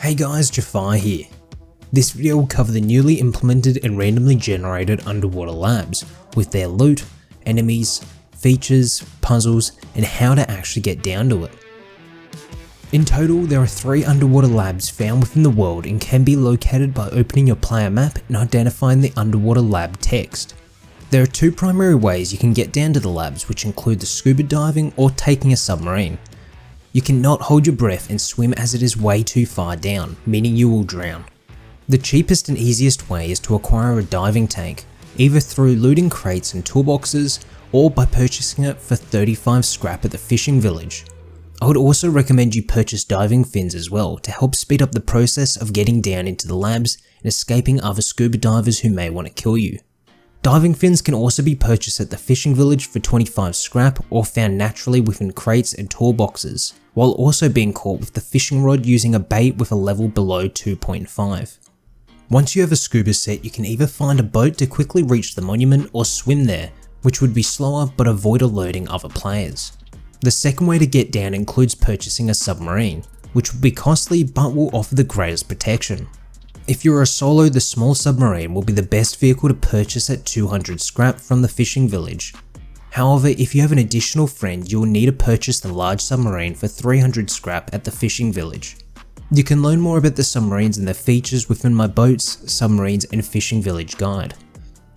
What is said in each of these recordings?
Hey guys, Jfarr here. This video will cover the newly implemented and randomly generated underwater labs, with their loot, enemies, features, puzzles, and how to actually get down to it. In total, there are 3 underwater labs found within the world and can be located by opening your player map and identifying the underwater lab text. There are 2 primary ways you can get down to the labs, which include the scuba diving or taking a submarine. You cannot hold your breath and swim as it is way too far down, meaning you will drown. The cheapest and easiest way is to acquire a diving tank, either through looting crates and toolboxes or by purchasing it for 35 scrap at the fishing village. I would also recommend you purchase diving fins as well to help speed up the process of getting down into the labs and escaping other scuba divers who may want to kill you. Diving fins can also be purchased at the fishing village for 25 scrap or found naturally within crates and toolboxes, while also being caught with the fishing rod using a bait with a level below 2.5. Once you have a scuba set, you can either find a boat to quickly reach the monument or swim there, which would be slower but avoid alerting other players. The second way to get down includes purchasing a submarine, which will be costly but will offer the greatest protection. If you're a solo, the small submarine will be the best vehicle to purchase at 200 scrap from the fishing village. However, if you have an additional friend, you will need to purchase the large submarine for 300 scrap at the fishing village. You can learn more about the submarines and their features within my boats, submarines and fishing village guide.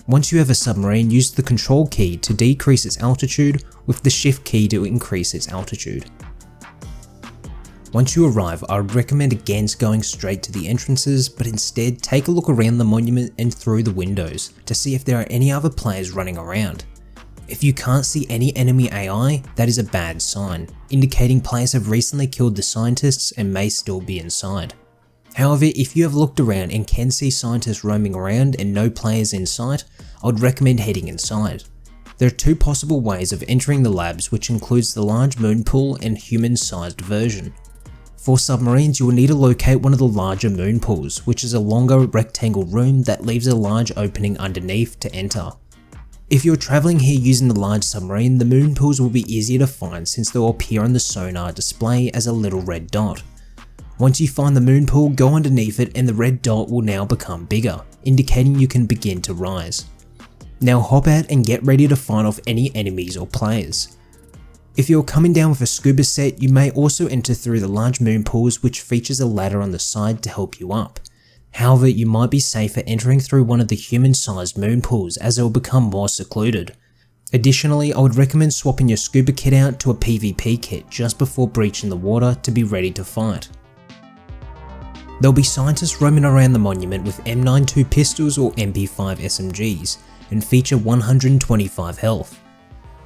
Once you have a submarine, use the control key to decrease its altitude with the shift key to increase its altitude. Once you arrive, I would recommend against going straight to the entrances, but instead take a look around the monument and through the windows to see if there are any other players running around. If you can't see any enemy AI, that is a bad sign, indicating players have recently killed the scientists and may still be inside. However, if you have looked around and can see scientists roaming around and no players in sight, I would recommend heading inside. There are 2 possible ways of entering the labs, which includes the large Moonpool and human-sized version. For submarines, you will need to locate one of the larger Moonpools, which is a longer rectangle room that leaves a large opening underneath to enter. If you're travelling here using the large submarine, the Moonpools will be easier to find since they will appear on the sonar display as a little red dot. Once you find the Moonpool, go underneath it and the red dot will now become bigger, indicating you can begin to rise. Now hop out and get ready to fight off any enemies or players. If you're coming down with a scuba set, you may also enter through the large Moonpools, which features a ladder on the side to help you up. However, you might be safer entering through one of the human-sized Moonpools as it will become more secluded. Additionally, I would recommend swapping your scuba kit out to a PvP kit just before breaching the water to be ready to fight. There'll be scientists roaming around the monument with M92 pistols or MP5 SMGs and feature 125 health.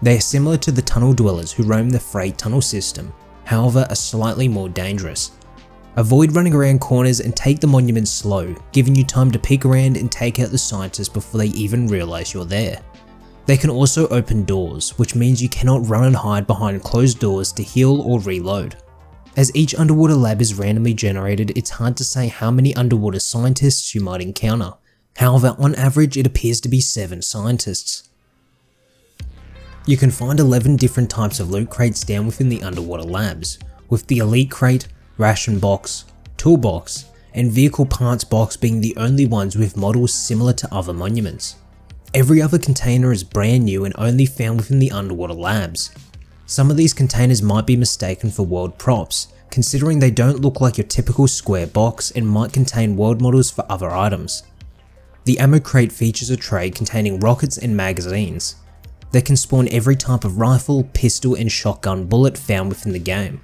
They are similar to the tunnel dwellers who roam the freight tunnel system, however are slightly more dangerous. Avoid running around corners and take the monument slow, giving you time to peek around and take out the scientists before they even realise you're there. They can also open doors, which means you cannot run and hide behind closed doors to heal or reload. As each underwater lab is randomly generated, it's hard to say how many underwater scientists you might encounter. However, on average it appears to be 7 scientists. You can find 11 different types of loot crates down within the underwater labs, with the Elite Crate, Ration Box, Toolbox, and Vehicle Parts Box being the only ones with models similar to other monuments. Every other container is brand new and only found within the underwater labs. Some of these containers might be mistaken for world props, considering they don't look like your typical square box and might contain world models for other items. The Ammo Crate features a tray containing rockets and magazines. They can spawn every type of rifle, pistol and shotgun bullet found within the game.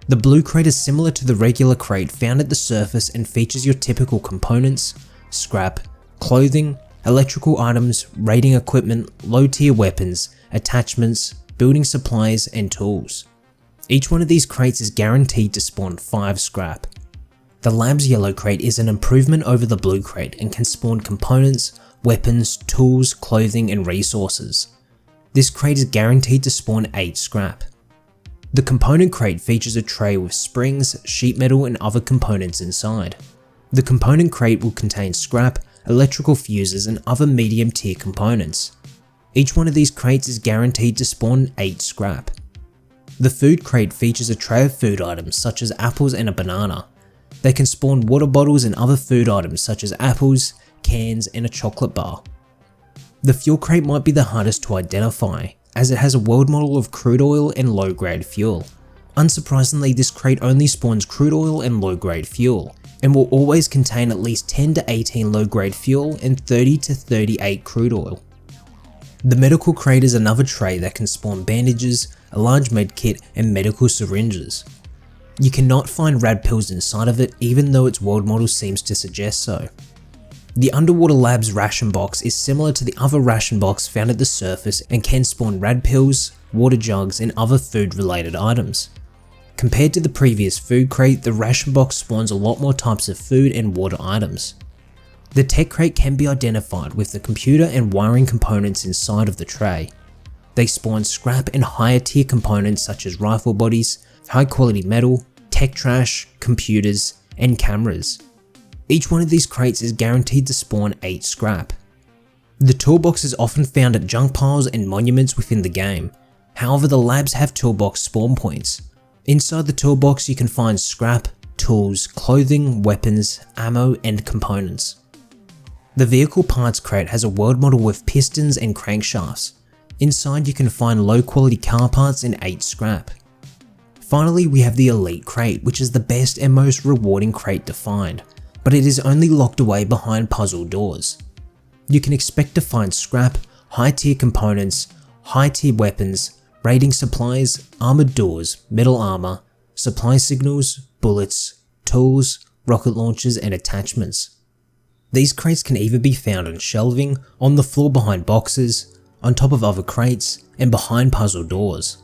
The Blue Crate is similar to the regular crate found at the surface and features your typical components, scrap, clothing, electrical items, raiding equipment, low tier weapons, attachments, building supplies and tools. Each one of these crates is guaranteed to spawn 5 scrap. The Lab's Yellow Crate is an improvement over the Blue Crate and can spawn components, weapons, tools, clothing and resources. This crate is guaranteed to spawn 8 scrap. The Component Crate features a tray with springs, sheet metal and other components inside. The Component Crate will contain scrap, electrical fuses and other medium tier components. Each one of these crates is guaranteed to spawn 8 scrap. The Food Crate features a tray of food items such as apples and a banana. They can spawn water bottles and other food items such as apples, cans, and a chocolate bar. The fuel crate might be the hardest to identify, as it has a world model of crude oil and low-grade fuel. Unsurprisingly, this crate only spawns crude oil and low-grade fuel, and will always contain at least 10 to 18 low-grade fuel and 30 to 38 crude oil. The medical crate is another tray that can spawn bandages, a large med kit, and medical syringes. You cannot find rad pills inside of it, even though its world model seems to suggest so. The Underwater Labs Ration Box is similar to the other Ration Box found at the surface and can spawn rad pills, water jugs, and other food related items. Compared to the previous food crate, the Ration Box spawns a lot more types of food and water items. The tech crate can be identified with the computer and wiring components inside of the tray. They spawn scrap and higher tier components such as rifle bodies, high quality metal, tech trash, computers, and cameras. Each one of these crates is guaranteed to spawn 8 scrap. The toolbox is often found at junk piles and monuments within the game. However, the labs have toolbox spawn points. Inside the toolbox you can find scrap, tools, clothing, weapons, ammo, and components. The vehicle parts crate has a world model with pistons and crankshafts. Inside you can find low quality car parts and 8 scrap. Finally, we have the elite crate, which is the best and most rewarding crate to find, but it is only locked away behind puzzle doors. You can expect to find scrap, high tier components, high tier weapons, raiding supplies, armored doors, metal armor, supply signals, bullets, tools, rocket launchers, and attachments. These crates can either be found on shelving, on the floor behind boxes, on top of other crates, and behind puzzle doors.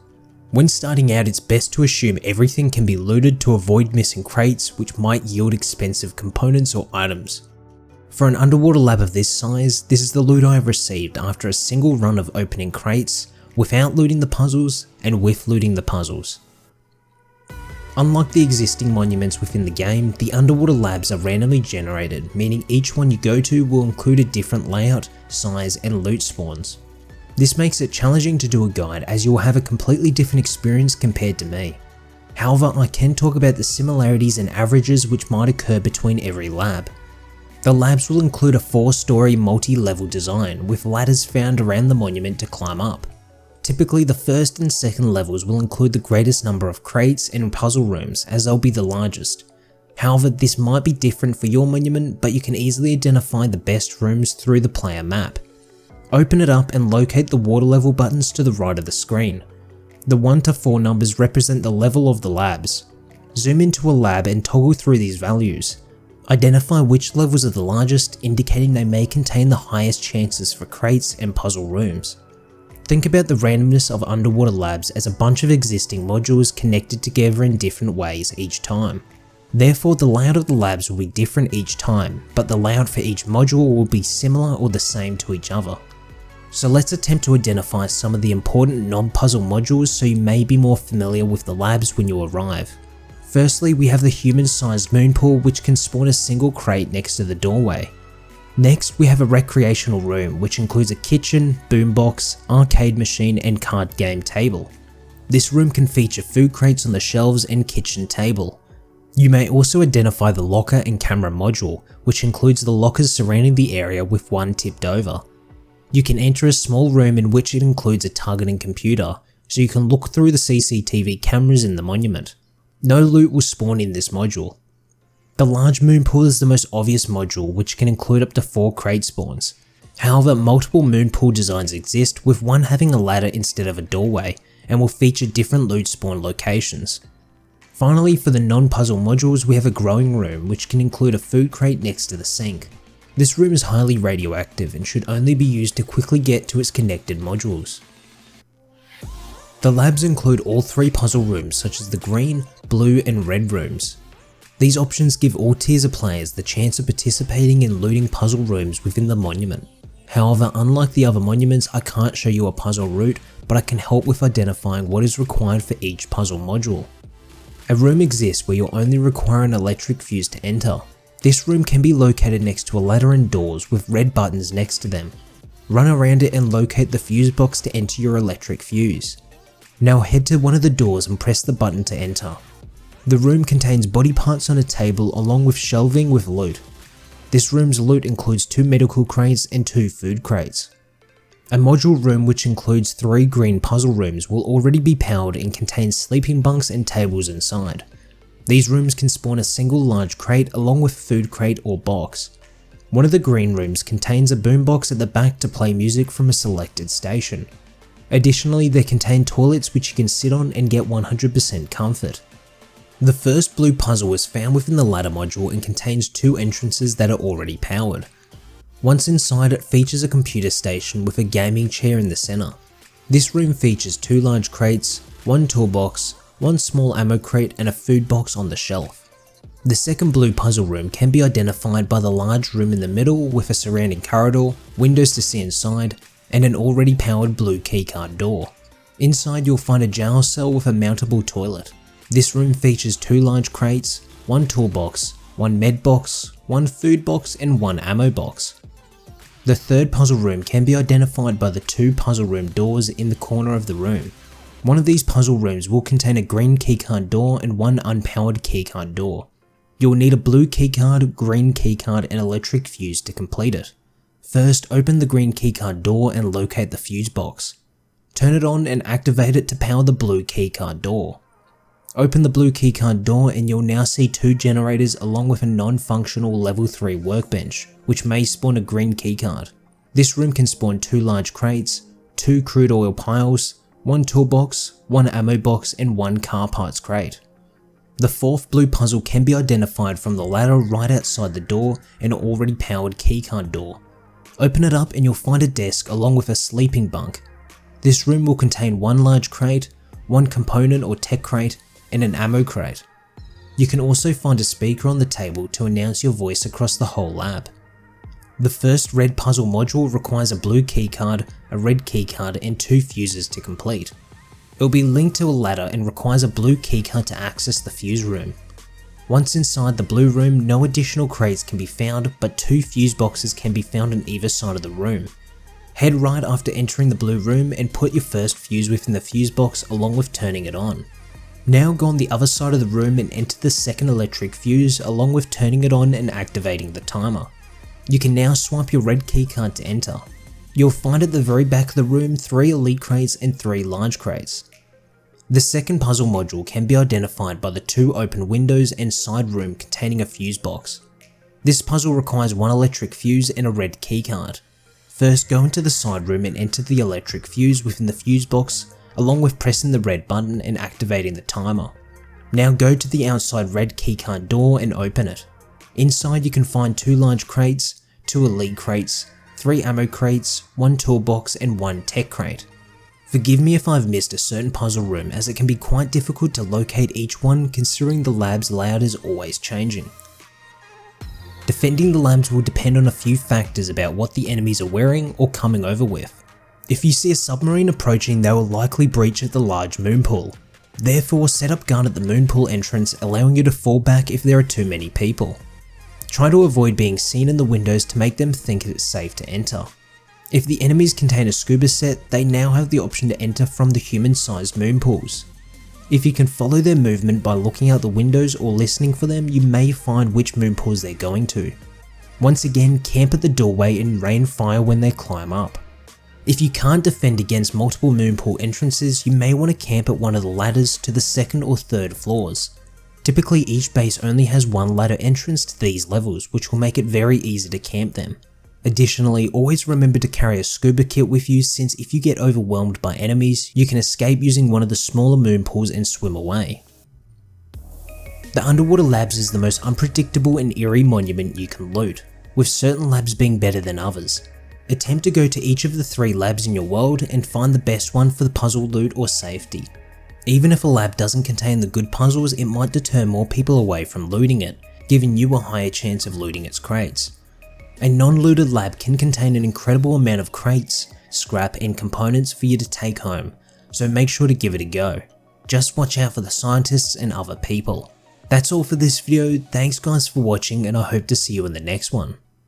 When starting out, it's best to assume everything can be looted to avoid missing crates which might yield expensive components or items. For an underwater lab of this size, this is the loot I have received after a single run of opening crates, without looting the puzzles and with looting the puzzles. Unlike the existing monuments within the game, the underwater labs are randomly generated, meaning each one you go to will include a different layout, size, and loot spawns. This makes it challenging to do a guide as you will have a completely different experience compared to me. However, I can talk about the similarities and averages which might occur between every lab. The labs will include a 4-story multi-level design with ladders found around the monument to climb up. Typically, the first and second levels will include the greatest number of crates and puzzle rooms as they'll be the largest. However, this might be different for your monument, but you can easily identify the best rooms through the player map. Open it up and locate the water level buttons to the right of the screen. The 1 to 4 numbers represent the level of the labs. Zoom into a lab and toggle through these values. Identify which levels are the largest, indicating they may contain the highest chances for crates and puzzle rooms. Think about the randomness of underwater labs as a bunch of existing modules connected together in different ways each time. Therefore, the layout of the labs will be different each time, but the layout for each module will be similar or the same to each other. So let's attempt to identify some of the important non-puzzle modules so you may be more familiar with the labs when you arrive. Firstly, we have the human-sized Moonpool, which can spawn a single crate next to the doorway. Next, we have a recreational room, which includes a kitchen, boombox, arcade machine, and card game table. This room can feature food crates on the shelves and kitchen table. You may also identify the locker and camera module, which includes the lockers surrounding the area with one tipped over. You can enter a small room in which it includes a targeting computer, so you can look through the CCTV cameras in the monument. No loot will spawn in this module. The large Moonpool is the most obvious module, which can include up to 4 crate spawns. However, multiple Moonpool designs exist, with one having a ladder instead of a doorway, and will feature different loot spawn locations. Finally, for the non-puzzle modules, we have a growing room, which can include a food crate next to the sink. This room is highly radioactive and should only be used to quickly get to its connected modules. The labs include all 3 puzzle rooms, such as the green, blue, and red rooms. These options give all tiers of players the chance of participating in looting puzzle rooms within the monument. However, unlike the other monuments, I can't show you a puzzle route, but I can help with identifying what is required for each puzzle module. A room exists where you'll only require an electric fuse to enter. This room can be located next to a ladder and doors with red buttons next to them. Run around it and locate the fuse box to enter your electric fuse. Now head to one of the doors and press the button to enter. The room contains body parts on a table along with shelving with loot. This room's loot includes 2 medical crates and 2 food crates. A module room which includes 3 green puzzle rooms will already be powered and contains sleeping bunks and tables inside. These rooms can spawn a single large crate along with food crate or box. One of the green rooms contains a boombox at the back to play music from a selected station. Additionally, they contain toilets which you can sit on and get 100% comfort. The first blue puzzle is found within the ladder module and contains 2 entrances that are already powered. Once inside, it features a computer station with a gaming chair in the center. This room features 2 large crates, 1 toolbox, 1 small ammo crate and a food box on the shelf. The second blue puzzle room can be identified by the large room in the middle with a surrounding corridor, windows to see inside, and an already powered blue keycard door. Inside you'll find a jail cell with a mountable toilet. This room features 2 large crates, 1 toolbox, 1 med box, 1 food box and 1 ammo box. The third puzzle room can be identified by the 2 puzzle room doors in the corner of the room. One of these puzzle rooms will contain a green keycard door and 1 unpowered keycard door. You will need a blue keycard, green keycard and electric fuse to complete it. First, open the green keycard door and locate the fuse box. Turn it on and activate it to power the blue keycard door. Open the blue keycard door and you'll now see 2 generators along with a non-functional level 3 workbench, which may spawn a green keycard. This room can spawn 2 large crates, 2 crude oil piles, 1 toolbox, 1 ammo box and 1 car parts crate. The fourth blue puzzle can be identified from the ladder right outside the door and an already powered keycard door. Open it up and you'll find a desk along with a sleeping bunk. This room will contain 1 large crate, 1 component or tech crate, and an ammo crate. You can also find a speaker on the table to announce your voice across the whole lab. The first red puzzle module requires a blue keycard, a red keycard and 2 fuses to complete. It will be linked to a ladder and requires a blue keycard to access the fuse room. Once inside the blue room, no additional crates can be found, but 2 fuse boxes can be found on either side of the room. Head right after entering the blue room and put your first fuse within the fuse box along with turning it on. Now go on the other side of the room and enter the second electric fuse along with turning it on and activating the timer. You can now swipe your red keycard to enter. You'll find at the very back of the room 3 elite crates and 3 large crates. The second puzzle module can be identified by the 2 open windows and side room containing a fuse box. This puzzle requires 1 electric fuse and a red keycard. First go into the side room and enter the electric fuse within the fuse box along with pressing the red button and activating the timer. Now go to the outside red keycard door and open it. Inside you can find 2 large crates, 2 elite crates, 3 ammo crates, 1 toolbox and 1 tech crate. Forgive me if I've missed a certain puzzle room as it can be quite difficult to locate each one considering the lab's layout is always changing. Defending the labs will depend on a few factors about what the enemies are wearing or coming over with. If you see a submarine approaching, they will likely breach at the large Moonpool. Therefore, set up guard at the Moonpool entrance, allowing you to fall back if there are too many people. Try to avoid being seen in the windows to make them think it's safe to enter. If the enemies contain a scuba set, they now have the option to enter from the human-sized Moonpools. If you can follow their movement by looking out the windows or listening for them, you may find which Moonpools they're going to. Once again, camp at the doorway and rain fire when they climb up. If you can't defend against multiple Moonpool entrances, you may want to camp at one of the ladders to the 2nd or 3rd floors. Typically each base only has 1 ladder entrance to these levels, which will make it very easy to camp them. Additionally, always remember to carry a scuba kit with you, since if you get overwhelmed by enemies, you can escape using one of the smaller Moonpools and swim away. The underwater labs is the most unpredictable and eerie monument you can loot, with certain labs being better than others. Attempt to go to each of the 3 labs in your world and find the best one for the puzzle loot or safety. Even if a lab doesn't contain the good puzzles, it might deter more people away from looting it, giving you a higher chance of looting its crates. A non-looted lab can contain an incredible amount of crates, scrap and components for you to take home, so make sure to give it a go. Just watch out for the scientists and other people. That's all for this video, thanks guys for watching and I hope to see you in the next one.